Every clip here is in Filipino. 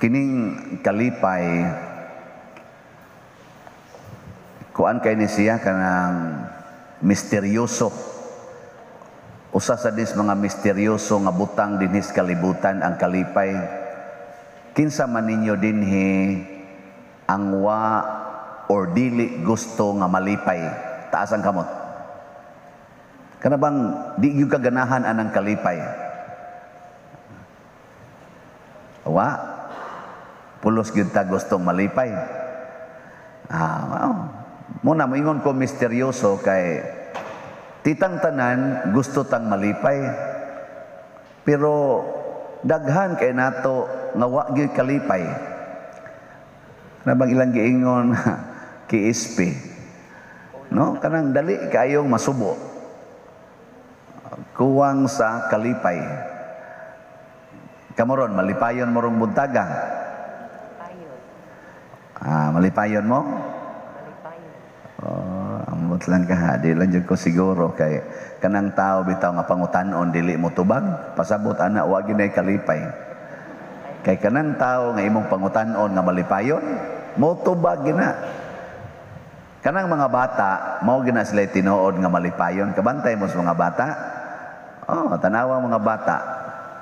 Kining kalipay kuan kay ni siya kanang misteryoso. Usa sa dis mga misteryoso nga butang dinhis kalibutan ang kalipay. Kinsa man ninyo dinhi ang wa or dili gusto nga malipay, taas ang kamot. Kana bang di gyud kaganahan anang kalipay? Wa pulos gyud ta gustong malipay. Muna moingon ko misteryoso kay titang tanan gusto tang malipay, pero daghan kay nato nga wa gyud kalipay. Na bang ilang giingon kiispi, no? Kanang dali kayong masubo kuwang sa kalipay. Kamoron malipayon morong buntaga. Malipayon mo? Ambot lang ka, di lang dyan ko siguro kay kanang tao bitaw nga pangutanon dili mo tubag, pasabot ana wa gyud kalipay. Kay kanang tao nga imong pangutanon nga malipayon, mo tubag gina. Kanang mga bata, mao gina sila tinuod nga malipayon. Kabantay mo sa mga bata. Tanawa mga bata.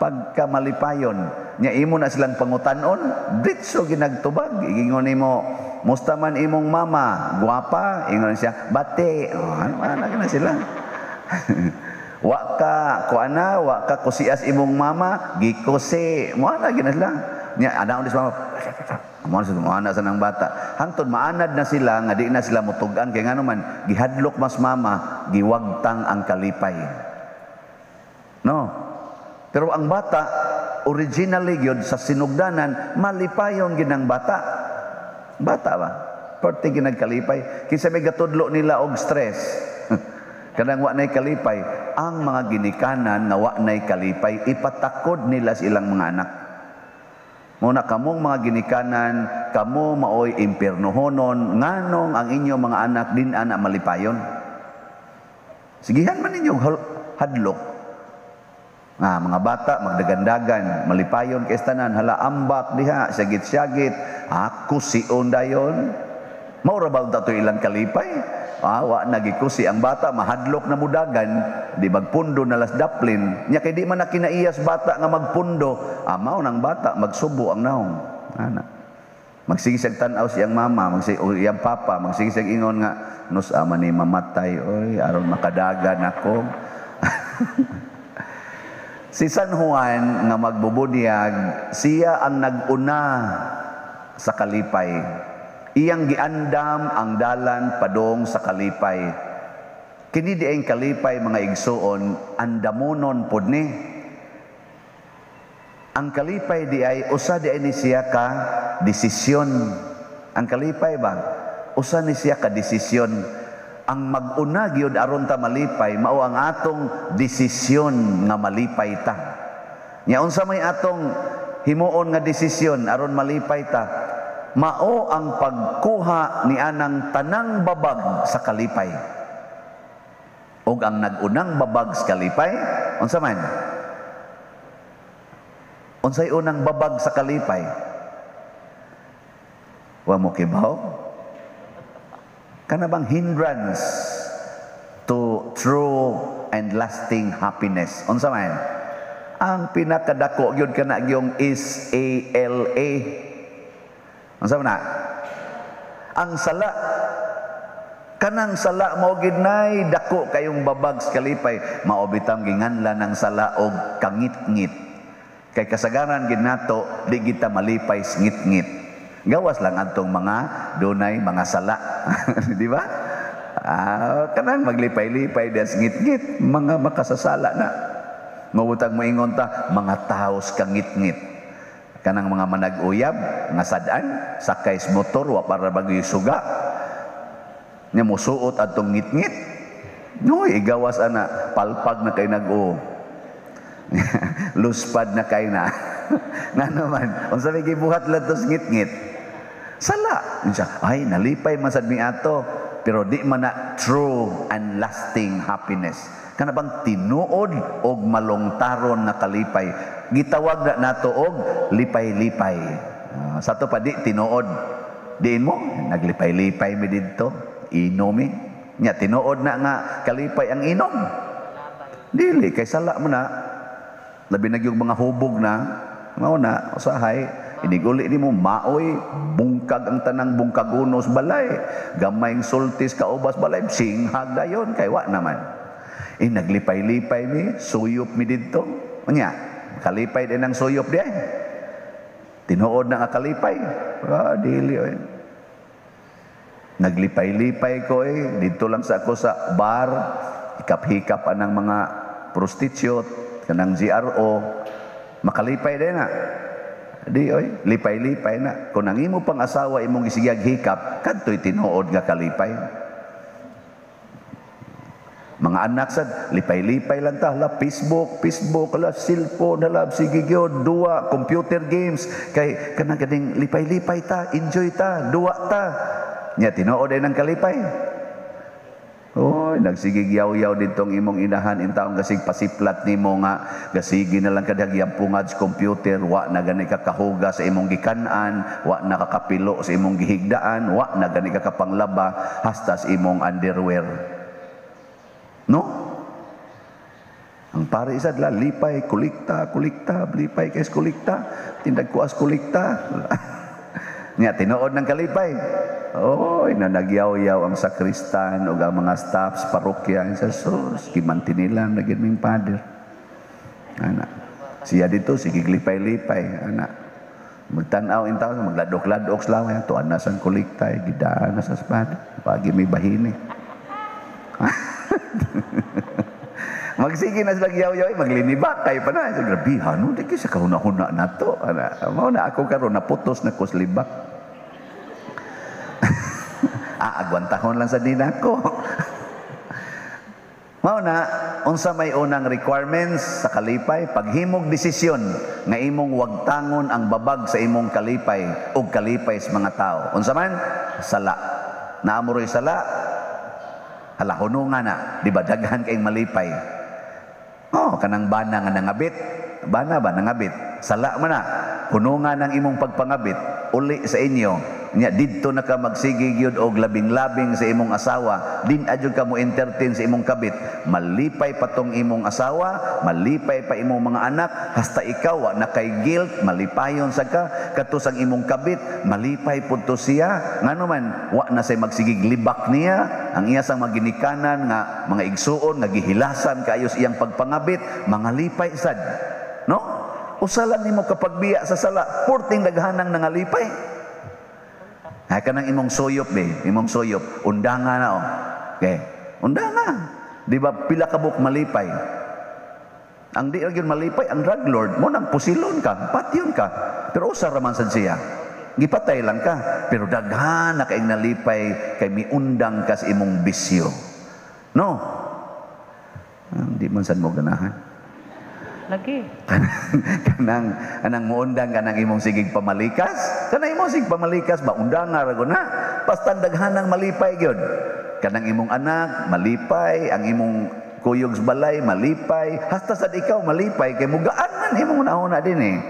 Pagka malipayon, nya imo na silang pangutanon, ditso ginagtubag. Igingon nimo, musta man imong mama, guwapa, ingon siya, bate. Ano na sila. Wa ka kusias imong mama, gikusi. Mo na gina sila. Nya anaon dis mama. Mo ana sa nang bata. Hangtod maanad na sila nga di na sila mutugan kay ngano man gihadlok mas mama, giwagtang ang kalipay. No. Pero ang bata originally gyud sa sinugdanan malipayon ginang bata. Bata ba? Perti ginagkalipay. Kinsa may gatudlo nila og stress. Kanang wa nay kalipay, ang mga ginikanan nga wa nay kalipay ipatakod nila sa ilang mga anak. Muna kamong mga ginikanan, kamo maoy impiernohonon, nganong ang inyong mga anak din ana malipayon. Sigihan man ninyo hadlok. Mga bata magdagandagan, malipayon kay tanan, hala ambak diha, syagit-syagit, ako si ondayon. Mao ra ba dato ilang kalipay? Wa nagikusi ang bata, mahadlok na mudagan, di magpundo na las daplin. Nya kay di man na kinaiyas bata nga magpundo, mao nang bata magsubo ang naong. Ana. Magsigisag tan-aw siyang mama, iyang papa, magsigisag ingon nga nus man ni mamatay, oy aron makadagan ako. Si San Juan nga magbubunyag, siya ang nag-una sa kalipay. Iyang giandam ang dalan padong sa kalipay. Kini dieng kalipay mga igsuon, andamonon pod ni. Ang kalipay di ay usa di ay ni siya ka desisyon. Ang kalipay ba? Usa ni siya ka desisyon. Ang mag-una gyud aron ta malipay mao ang atong desisyon nga malipay ta. Nya unsa may atong himuon nga desisyon aron malipay ta? Mao ang pagkuha ni anang tanang babag sa kalipay. Ug ang nag-unang babag sa kalipay, unsa man? Unsay unang babag sa kalipay? Wa mo kibaw? Kana bang hindrance to true and lasting happiness? Unsa man? Ang pinakadako gyud kana gyung SALA. Unsa man na? Ang sala. Kanang sala mao gid nay dako kayong babag sa kalipay, mao bitang ginganlan ng sala og kangit-ngit. Kay kasagaran gid nato di kita malipay sa ngit-ngit. Gawas lang atong mga dunay mga sala. Di ba? Kanang maglipay-lipay des ngit-ngit, mga makasasala na. Mawutang moingon ta, mga taos kangit-ngit. Kanang mga manag-uyab, nga sadan, sakay sa motor, wa para bagoy suga. Nya musuot atong ngit-ngit. Noy, igawas ana, palpag na kay nag-o. Luspad na kay na. Nga naman, kung sabi gibuhat lang tos ngit-ngit. Sala. Ay, nalipay masad mi ato. Pero di man na true and lasting happiness. Kana bang tinuod og malongtaron na kalipay. Gitawag na nato og lipay-lipay. Sa to pa di tinuod. Diin mo, naglipay-lipay mi dito, inom mi. Nya tinuod na nga kalipay ang inom. Dili kay sala mo na. Labi na yung mga hubog na, mao na usahay iniguli nimo maoy bungkag ang tanang bungkagunos balay, gamayng sultis kaubas balay, singhag dayon kay wa naman. Naglipay-lipay mi, suyop mi didto. Unya, kalipay din ang suyop di ay. Tinuod na nga kalipay. Dili oy. Naglipay-lipay ko dito lang sa ako sa bar, hikap-hikap anang mga prostitute, kanang GRO, makalipay din na. Di oy, lipay-lipay na. Kung ang imo pang asawa imong isigyag hikap, kadtoy tinuod nga kalipay. Mga anak sad, lipay-lipay lang ta, hala Facebook, hala cellphone, hala sige gyud, duwa, computer games, kay kanang kading lipay-lipay ta, enjoy ta, duwa ta. Nya tinuod ay ng kalipay. Oy, nagsigig yaw-yaw ditong imong inahan intaong gasig pasiplat nimo nga gasigi na lang kadagyang pungad sa computer, wa na gani ka kahuga sa imong gikanan, wa na kakapilo sa imong gihigdaan, wa na gani ka kapanglaba hasta sa imong underwear. No? Ang pare isad la lipay kulikta, lipay kay kulikta, tindag kuas kulikta. Nya tinuod ng kalipay. Oy, nanagyaw-yaw ang sakristan o ang mga staffs, parokya, sa sus, kimanti nila, naging ming father. Anak, siya dito, sige lipay-lipay, anak. Magtanaw in taon, magladok-ladok slaw, tuan na sang kuliktay, gidaan na sa espada, pagi may bahini. Magsige na sila yaw-yaw, maglinibakay pa na. Grabe, ano, di kasi kahuna-huna na to. Mau na ako karon naputos na kuslibak. Agwantahon lang sa dinako. Mao na unsa may unang requirements sa kalipay, paghimog desisyon nga imong wagtangon ang babag sa imong kalipay ug kalipay sa mga tao. Unsa man? Sala. Naamuroy sala. Hala hunungan na, di ba daghan kay malipay. Kanang bana nga nangabit. Bana ba nangabit? Sala man na. Hunungan ang imong pagpangabit uli sa inyo. Nya didto na ka magsige gyud og labing-labing sa imong asawa, din adyo ka mo entertain sa imong kabit, malipay patong imong asawa, malipay pa imong mga anak, hasta ikaw wa na kay guilt, malipayon sa ka katus ang imong kabit, malipay pud to siya ngano man wa na say magsigig libak niya ang iya sang maginikanan nga mga igsuon nga gihilasan kaayo sa iyang pagpangabit, mga lipay sad, no? Usalan nimo kapag biya sa sala, purting daghanang nangalipay. Kanang imong suyop imong suyop, undanga na Okay, undanga. Di ba pila ka buk malipay? Ang di gyud malipay ang drug lord mo nang pusilon ka, patyon ka. Pero usa ra man sad siya. Gipatay lang ka, pero daghan na kaing nalipay kay miundang ka sa imong bisyo. No? Di man sad mo ganahan. Lagi. Kanang muundang kanang imong sigig pamalikas. Kanang imong sigig pamalikas ba undang nga rago na. Pastan daghanang malipay gyud. Kanang imong anak malipay, ang imong kuyog sa balay malipay, hasta sad ikaw malipay kay mugaan man imong una din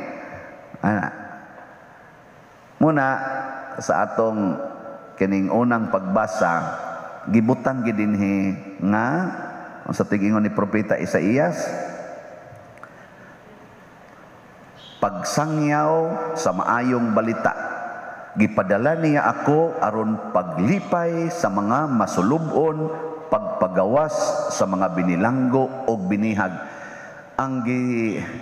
Muna sa atong kining unang pagbasa, gibutang gid dinhi nga sa tig-ingon ni propeta Isaías, pagsangyaw sa maayong balita. Gipadala niya ako aron paglipay sa mga masulubon, pagpagawas sa mga binilanggo o binihag. Ang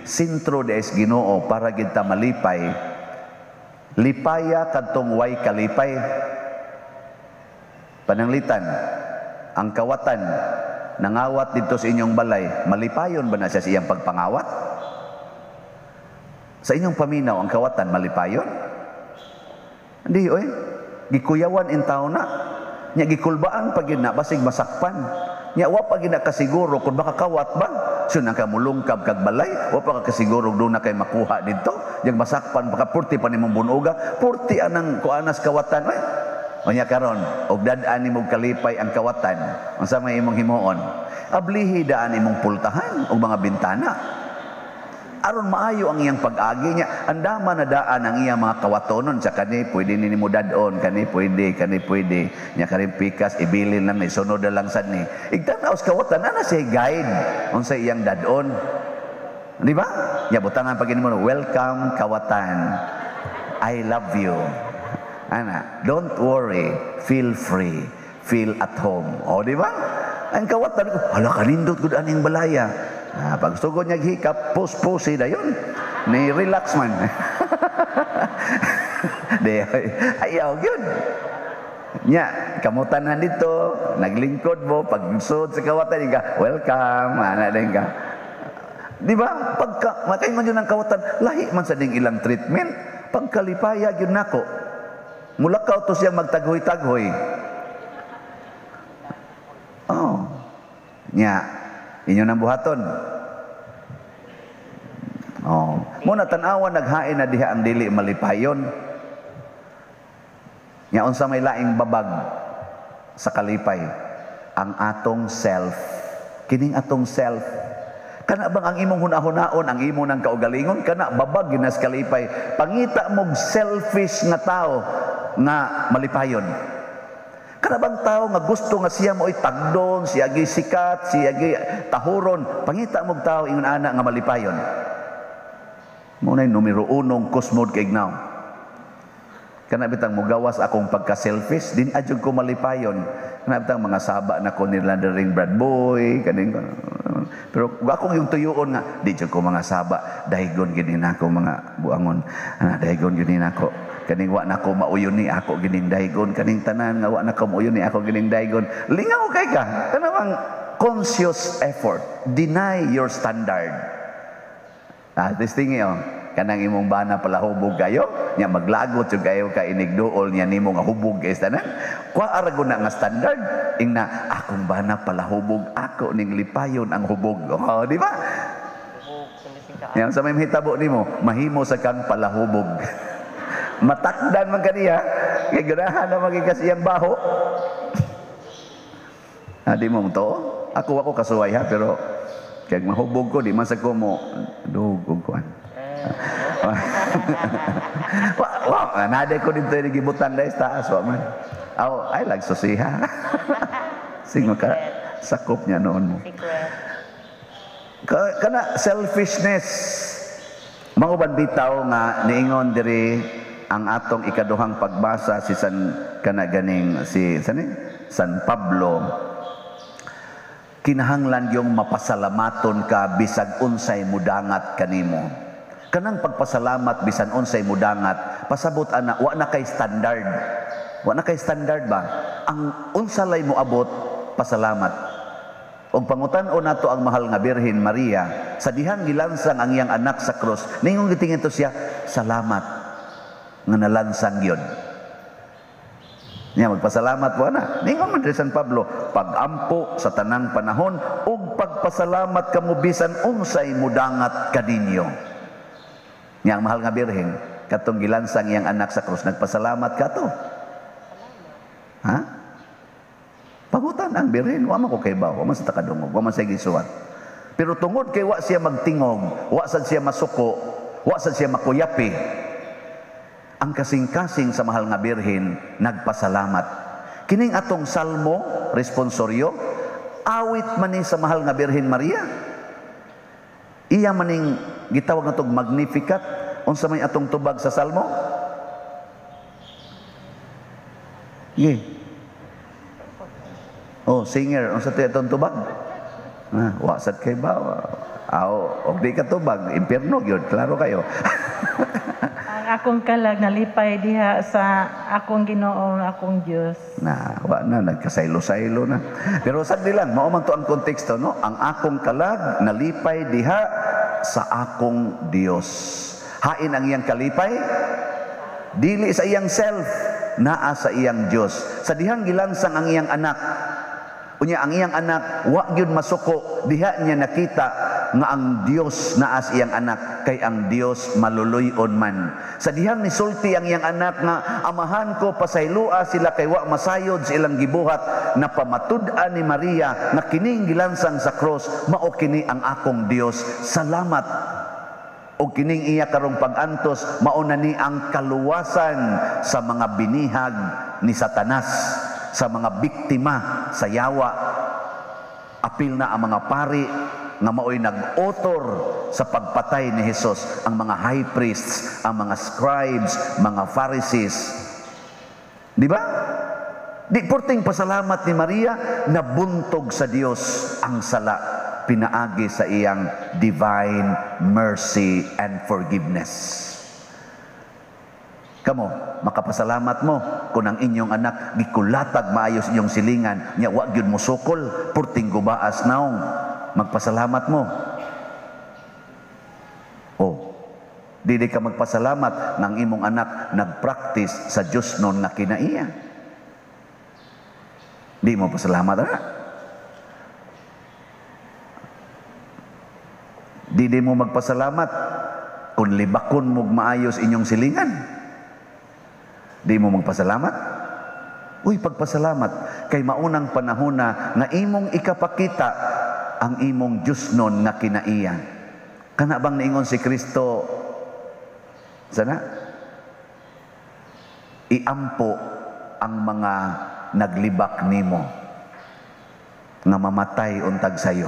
sintro des Ginoo para gid ta malipay, lipaya kadtong way kalipay. Pananglitan, ang kawatan nangawat dito sa inyong balay, malipayon ba na siya sa iyang pagpangawat? Sa inyong paminaw, ang kawatan, malipayon? Hindi, gikuyawan in tao na. Nya gikulbaan pag na, basig masakpan. Nya wa pag na kasiguro kung baka kawat ba? So nang kamulungkab kag balay, wa pa ka kasiguro doon na kay makuha dito. Yang masakpan, baka purti pa nimong bunuga, purti anang kuanas kawatan. Nya karon, og dadaan nimong kalipay ang kawatan. Unsa may imong himuon? Ablihi daan imong pultahan og mga bintana. aron maayo ang iyang pag-agi niya. Andama na daan ang iyang mga kawatonon sa kani, pwede ni mo dadon, kani pwede, nya karin pikas, ibilin lang, isunod na lang sad ni. Igtanaw sa kawatan, ana siya guide, unsa iyang dadon. Di ba? Nya butangan pag mo, welcome kawatan. I love you. Ana, don't worry, feel free, feel at home. O, di ba? Ang kawatan ko, hala kanindot gud aning balaya. Pag sugod niya hikap, pus-pusi na yun. Ni-relax man. Ayaw yun. Nya, kamutanan dito, naglingkod mo, pag sud sa kawatan, ka, welcome, ana din ka. Di ba? Pagka, makain man yun ang kawatan, lahi man sa ding ilang treatment, pagkalipaya yun nako. Mulakaw to siya magtaghoy-taghoy. Oh. Nya, inyo nang buhaton. Oh, muna tan-awan naghain na diha ang dili malipayon. Nya unsa may laing babag sa kalipay? Ang atong self. Kining atong self. Kana bang ang imong hunahon ang imo nang kaugalingon kana babag ginas kalipay. Pangita mog selfish nga tao nga malipayon. Kana bang tao nga gusto nga siya mo'y tagdon, siya gi sikat, siya gi tahuron, pangita mong tao ingon ana nga malipayon. Muna yung numero 1 kusmod kay ignaw. Kana bitang mugawas akong pagka-selfish, din adjud ko malipayon. Kana bitang mga saba na ko nila ring Brad Boy, kaning pero akong yung tuyuon nga, di jud ko mga saba, dahigon gini nako mga buangon. Dahigon gini nako. Kaning wa nako mauyon ni ako gining daygon, kaning tanan nga wa nako mauyon ni ako gining daygon. Lingaw kay ka. Kanang conscious effort. Deny your standard. This thing yo, kanang imong bana pala hubog kayo, nya maglagot jud kayo ka inigduol nya nimo nga hubog guys tanan. Kwa aragon na nga standard, ingna akong bana pala hubog, ako ning lipayon ang hubog. Oh, di ba? Yang sa may hitabo nimo, mahimo sa kang palahubog. Matakdan man kaniya, kay ganahan na magikas iyang baho. Di mong to, ako kasuway ha, pero kaya mahubog ko, di man sa ko mo, dugog ko. Wow, naday ko dito yung gibutan dahil sa taas, man. Oh, I like susiha. Sino ka, sakop niya noon mo. Kana selfishness, mauban bitaw nga niingon diri ang atong ikaduhang pagbasa si San Pablo, kinahanglan yung mapasalamaton ka bisag unsay mudangat kanimo. Kanang pagpasalamat bisan unsay mudangat, pasabot ana wa na kay standard. Wa na kay standard ba? Ang unsa lay moabot pasalamat. Og pangutan-on nato ang mahal nga Birhen Maria, sa dihang gilansang ang iyang anak sa krus, ningon gitingin to siya, salamat nga nalansang yun. Niya magpasalamat po na. Ningon man San Pablo, pagampo sa tanang panahon ug pagpasalamat kamo bisan unsay mudangat kadinyo. Niya ang mahal nga Birhen, katong gilansang iyang anak sa krus, nagpasalamat ka to. Ha? Pangutan ang Birhen, wa man ko kay bawo, wa man sa takadungog, wa man sa gisuwat. Pero tungod kay wa siya magtingog, wa sad siya masuko, wa sad siya makuyapi, ang kasing-kasing sa mahal nga Birhen nagpasalamat. Kining atong salmo, responsoryo, awit man ni sa mahal nga Birhen Maria. Iya maning gitawag natong Magnificat. Unsa may atong tubag sa salmo? Oh, singer, unsa tay atong tubag? Wa sad kay ba? Og di ka tubag, impierno gyud, klaro kayo. Akong kalag nalipay diha sa akong Ginoo, akong Dios. Wa na nagkasaylo-saylo na. Pero sagdi lang, mao man to ang konteksto, no? Ang akong kalag nalipay diha sa akong Dios. Hain ang iyang kalipay dili sa iyang self, naa sa iyang Dios. Sa dihang gilansang ang iyang anak, unya ang iyang anak wa gyud masuko, diha niya nakita nga ang Dios naa sa iyang anak, kay ang Dios maluluy-on man. Sa dihang nisulti ang iyang anak nga amahan ko pasaylua sila kay wa masayod sa ilang gibuhat, na pamatud-an ni Maria nga kining gilansang sa cross mao kini ang akong Dios. Salamat O kining iya karong pag-antos, mauna ni ang kaluwasan sa mga binihag ni Satanas, sa mga biktima sa yawa. Apil na ang mga pari nga mao'y nag-author sa pagpatay ni Jesus, ang mga high priests, ang mga scribes, mga Pharisees. Di ba? Di porting pasalamat ni Maria, nabuntog sa Dios ang sala, pinaagi sa iyang divine mercy and forgiveness. Kamo, makapasalamat mo kung ang inyong anak gikulatag maayos inyong silingan, nya wa gyud mo sukol, porting gubaas naong, magpasalamat mo. Oh, dili ka magpasalamat ng imong anak nagpractice sa Diyos nun nga kinaiya. Di mo pasalamat na. Di mo magpasalamat kung libakon mo maayos inyong silingan. Di mo magpasalamat. Uy, pagpasalamat kay maunang panahon na nga imong ikapakita ang imong Diyos nun nga kinaiya. Kana bang niingon si Kristo sana? Iampo ang mga naglibak nimo nga mamatay untag sayo.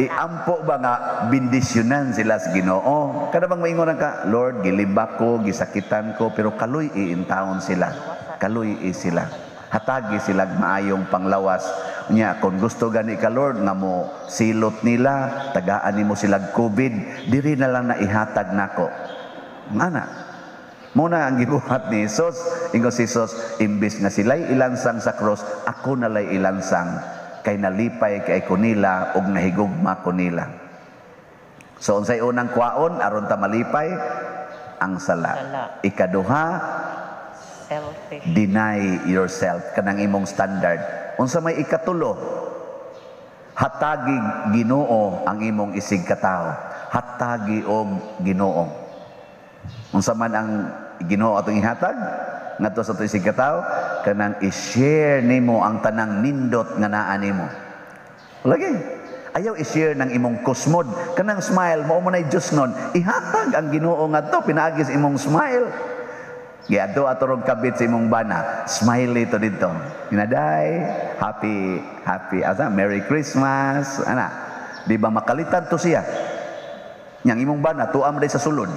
Iampo ba nga bindisyonan sila sa Ginoo? Kada bang maingon ka, Lord, gilibak ko, gisakitan ko, pero kaluy iintawon sila. Kaluy sila. Hatagi sila maayong panglawas. Nya, kung gusto gani ka, Lord, nga mo silot nila, tagaan nimo sila COVID, diri na lang na ihatag nako. Ngana? Muna ang gibuhat ni Jesus, ingon si Jesus, imbis nga sila'y ilansang sa cross, ako nalay ilansang, kay nalipay kay kunila, ug nahigugma kunila. So, unsay unang kwaon, aron ta malipay, ang sala. Ikaduha, Selfish. deny yourself, kanang imong standard. Unsa may ikatulo, hatagi Ginoo ang imong isig katao. Hatagi og Ginoo. Unsa man ang Ginoo atong ihatag ngadto sa atong isig katao, kanang i-share nimo ang tanang nindot nga naa nimo. Lagi. Ayaw i-share ng imong kusmod, kanang smile mo nay Dios nun. Ihatag ang Ginoo ngadto pinaagi sa imong smile. Giadto aturog kabit sa imong bana, smile ito dito. Pinaday, happy asa Merry Christmas. Ana, di ba makalitan to siya? Yang imong bana tuam day sa sulod.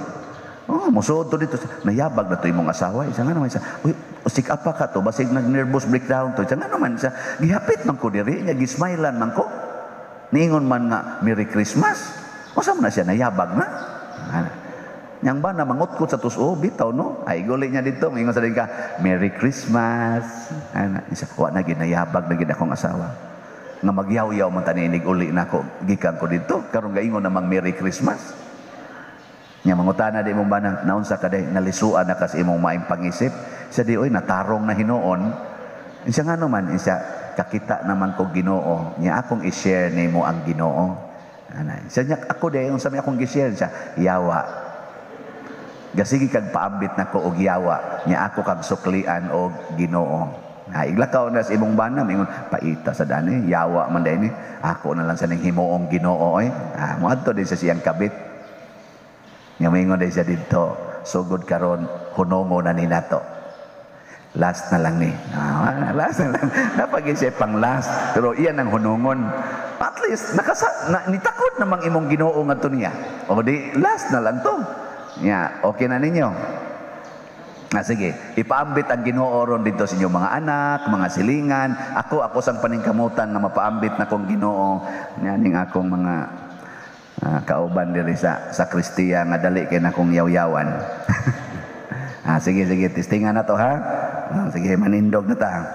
Oh, musod to dito. Nayabag na to imong asawa. Isa nga naman isa. Uy, usik apa ka to? Basig nag-nervous breakdown to. Isa nga naman isa. Gihapit man ko diri. Gismilean man ko. Niingon man nga, Merry Christmas. Masa man na siya nayabag na? Yang ba na mangutkot sa tuso, bitaw no? Ay, guli niya dito. Ingon sa din ka, Merry Christmas. Isa, wa na ginayabag na gina akong asawa. Nga magyaw-yaw man taninig uli na ako. Gikan ko dito. Karong gaingon namang Merry Christmas. Nya mangutana di mong banang naunsa ka day nalisuan na kas imong maayong pangisip sa di oy natarong na hinuon insya nga naman insya kakita naman ko Ginoo nya akong i-share nimo ang Ginoo ana insya nya ako day unsa may akong gi-share siya yawa gasigi kag paambit nako og yawa nya ako kag suklian og Ginoo iglakaw na sa imong bana ingon paita sa dani yawa man day ni ako na lang sa ning himuong Ginoo oy moadto din sa siyang kabit. Nga maingon day siya dito, sugod karon hunongo na ni nato. Last na lang ni. Last na lang. Napag-isip pang last. Pero iyan ang hunongon. At least, nitakot namang imong Ginoo ngadto niya. O di, last na lang to. Yeah, okay na ninyo. Sige, ipaambit ang Ginoo ron dito sa inyong mga anak, mga silingan. Ako sang paningkamutan na mapaambit na kong Ginoo. Yaning akong mga kauban diri sa sakristiya nga dali kay na kong yaw-yawan. Sige, testingan na to ha. Sige, manindog na ta.